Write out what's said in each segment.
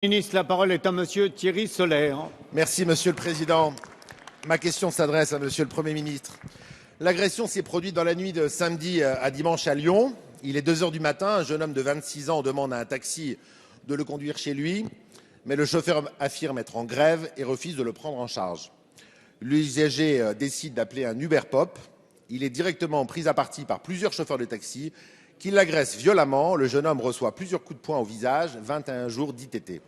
Ministre, la parole est à Monsieur Thierry Solère. Merci Monsieur le Président. Ma question s'adresse à Monsieur le Premier ministre. L'agression s'est produite dans la nuit de samedi à dimanche à Lyon. Il est 2 heures du matin, un jeune homme de 26 ans demande à un taxi de le conduire chez lui, mais le chauffeur affirme être en grève et refuse de le prendre en charge. L'usager décide d'appeler un Uber Pop. Il est directement pris à partie par plusieurs chauffeurs de taxi qui l'agressent violemment. Le jeune homme reçoit plusieurs coups de poing au visage, 21 jours d'ITT.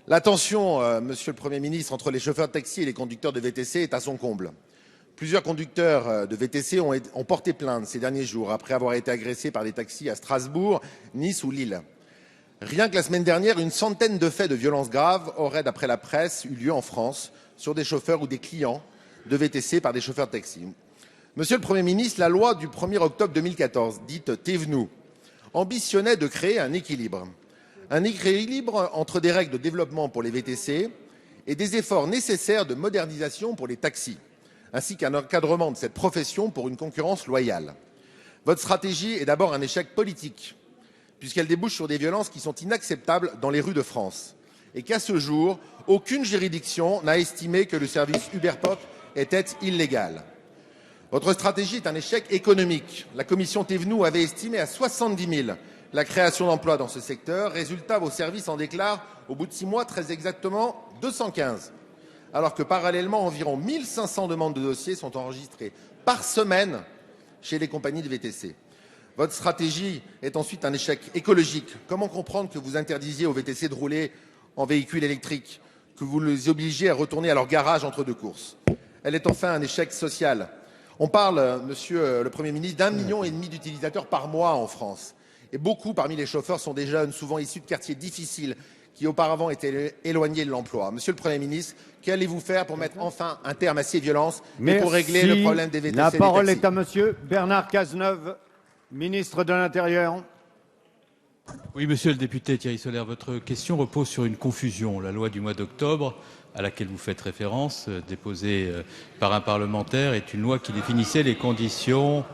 La tension, Monsieur le Premier ministre, entre les chauffeurs de taxi et les conducteurs de VTC est à son comble. Plusieurs conducteurs de VTC ont porté plainte ces derniers jours après avoir été agressés par des taxis à Strasbourg, Nice ou Lille. Rien que la semaine dernière, une centaine de faits de violences graves auraient, d'après la presse, eu lieu en France sur des chauffeurs ou des clients de VTC par des chauffeurs de taxi. Monsieur le Premier ministre, la loi du 1er octobre 2014, dite Thévenoud, ambitionnait de créer un équilibre entre des règles de développement pour les VTC et des efforts nécessaires de modernisation pour les taxis, ainsi qu'un encadrement de cette profession pour une concurrence loyale. Votre stratégie est d'abord un échec politique, puisqu'elle débouche sur des violences qui sont inacceptables dans les rues de France, et qu'à ce jour, aucune juridiction n'a estimé que le service Uber Pop était illégal. Votre stratégie est un échec économique. La commission Thévenoud avait estimé à 70 000 la création d'emplois dans ce secteur. Résultat, vos services en déclarent, au bout de 6 mois, très exactement 215. Alors que parallèlement, environ 1500 demandes de dossiers sont enregistrées par semaine chez les compagnies de VTC. Votre stratégie est ensuite un échec écologique. Comment comprendre que vous interdisiez aux VTC de rouler en véhicule électrique, que vous les obligiez à retourner à leur garage entre deux courses? Elle est enfin un échec social. On parle, Monsieur le Premier ministre, d'1,5 million d'utilisateurs par mois en France. Et beaucoup parmi les chauffeurs sont des jeunes, souvent issus de quartiers difficiles, qui auparavant étaient éloignés de l'emploi. Monsieur le Premier ministre, qu'allez-vous faire pour mettre enfin un terme à ces violences et pour régler le problème des VTC? La parole est à Monsieur Bernard Cazeneuve, ministre de l'Intérieur. Oui, monsieur le député Thierry Solère, votre question repose sur une confusion. La loi du mois d'octobre, à laquelle vous faites référence, déposée par un parlementaire, est une loi qui définissait les conditions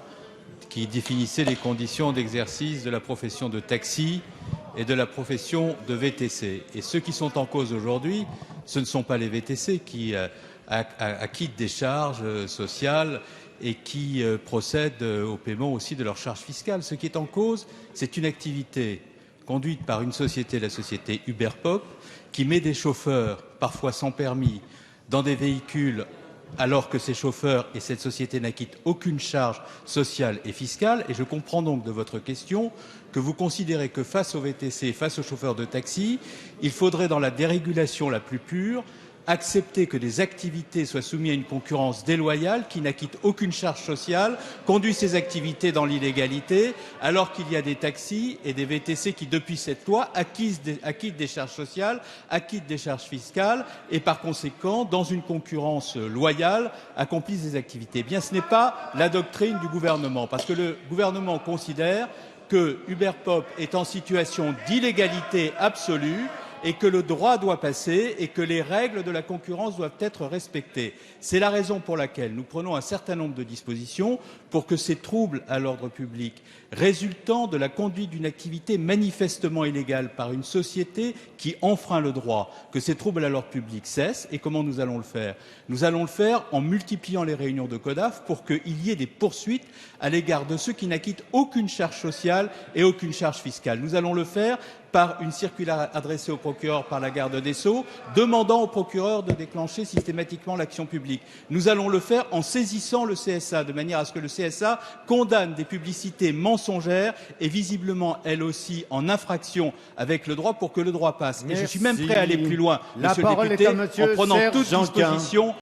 d'exercice de la profession de taxi et de la profession de VTC. Et ceux qui sont en cause aujourd'hui, ce ne sont pas les VTC qui acquittent des charges sociales et qui procèdent au paiement aussi de leurs charges fiscales. Ce qui est en cause, c'est une activité conduite par une société, la société Uber Pop, qui met des chauffeurs, parfois sans permis, dans des véhicules alors que ces chauffeurs et cette société n'acquittent aucune charge sociale et fiscale. Et je comprends donc de votre question que vous considérez que face aux VTC, face aux chauffeurs de taxi, il faudrait, dans la dérégulation la plus pure, accepter que des activités soient soumises à une concurrence déloyale qui n'acquitte aucune charge sociale, conduit ces activités dans l'illégalité, alors qu'il y a des taxis et des VTC qui, depuis cette loi, acquittent des charges sociales, acquittent des charges fiscales et, par conséquent, dans une concurrence loyale, accomplissent des activités. Eh bien, ce n'est pas la doctrine du gouvernement, parce que le gouvernement considère que Uber Pop est en situation d'illégalité absolue et que le droit doit passer et que les règles de la concurrence doivent être respectées. C'est la raison pour laquelle nous prenons un certain nombre de dispositions pour que ces troubles à l'ordre public résultant de la conduite d'une activité manifestement illégale par une société qui enfreint le droit, que ces troubles à l'ordre public cessent. Et comment nous allons le faire? Nous allons le faire en multipliant les réunions de CODAF pour qu'il y ait des poursuites à l'égard de ceux qui n'acquittent aucune charge sociale et aucune charge fiscale. Nous allons le faire par une circulaire adressée au procureur par la garde des Sceaux, demandant au procureur de déclencher systématiquement l'action publique. Nous allons le faire en saisissant le CSA, de manière à ce que le CSA condamne des publicités mensongères et visiblement, elles aussi, en infraction avec le droit pour que le droit passe. Merci. Et je suis même prêt à aller plus loin, La monsieur parole le député, est à monsieur en prenant Serge toute Janquin. disposition